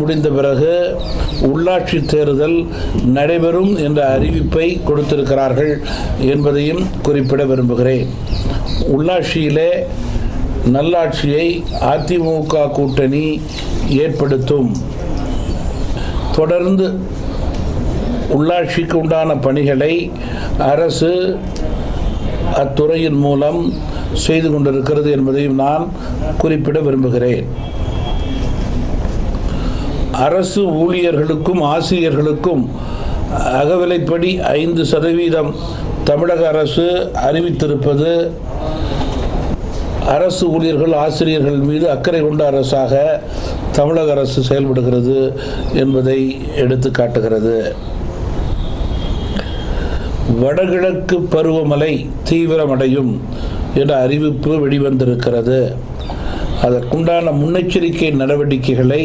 முடிந்த பிறகு உள்ளாட்சி தேர்தல் நடைபெறும் என்ற அறிவிப்பை கொடுத்திருக்கிறார்கள் என்பதையும் குறிப்பிட விரும்புகிறேன். உள்ளாட்சியிலே நல்லாட்சியை அதிமுக கூட்டணி ஏற்படுத்தும். தொடர்ந்து உள்ளாட்சிக்கு உண்டான பணிகளை அரசு அத்துறையின் மூலம் செய்து கொண்டிருக்கிறது என்பதையும் நான் குறிப்பிட விரும்புகிறேன். அரசு ஊழியர்களுக்கும் ஆசிரியர்களுக்கும் அகவிலைப்படி 5% தமிழக அரசு அறிவித்திருப்பது அரசு ஊழியர்கள் ஆசிரியர்கள் மீது அக்கறை கொண்ட அரசாக தமிழக அரசு செயல்படுகிறது என்பதை எடுத்து காட்டுகிறது. வடகிழக்கு பருவமழை தீவிரமடையும் என்ற அறிவிப்பு வெளிவந்திருக்கிறது. அதற்குண்டான முன்னெச்சரிக்கை நடவடிக்கைகளை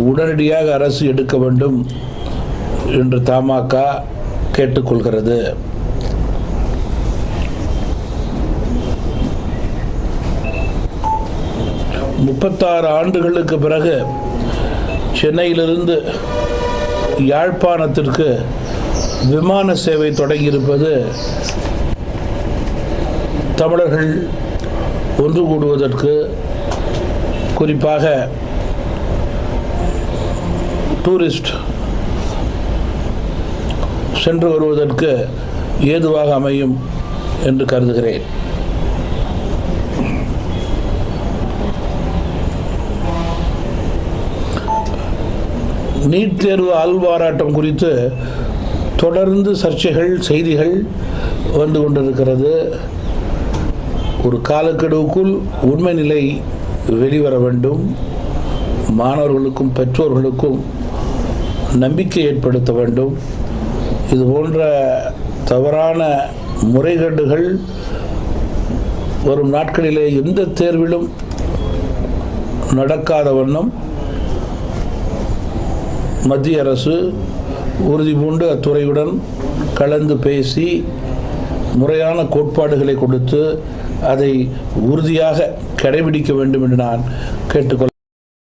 உடனடியாக அரசு எடுக்க வேண்டும் என்று தமாக கேட்டுக்கொள்கிறது. முப்பத்தாறு ஆண்டுகளுக்கு பிறகு சென்னையிலிருந்து யாழ்ப்பாணத்திற்கு விமான சேவை தொடங்கியிருப்பது தமிழர்கள் ஒன்று கூடுவதற்கு, குறிப்பாக டூரிஸ்ட் சென்று வருவதற்கு ஏதுவாக அமையும் என்று கருதுகிறேன். நீட் தேர்வு ஆள்வாராட்டம் குறித்து தொடர்ந்து சர்ச்சைகள், செய்திகள் வந்து கொண்டிருக்கிறது. ஒரு காலக்கெடுவுக்குள் உண்மை நிலை வெளிவர வேண்டும். மாணவர்களுக்கும் பெற்றோர்களுக்கும் நம்பிக்கை ஏற்படுத்த வேண்டும். இது போன்ற தவறான முறைகேடுகள் வரும் நாட்களிலே எந்த தேர்விலும் நடக்காத வண்ணம் மத்திய அரசு உறுதி பூண்டு அத்துறையுடன் கலந்து பேசி முறையான கோட்பாடுகளை கொடுத்து அதை உறுதியாக கடைபிடிக்க வேண்டும் என்று நான் கேட்டுக்கொள்ள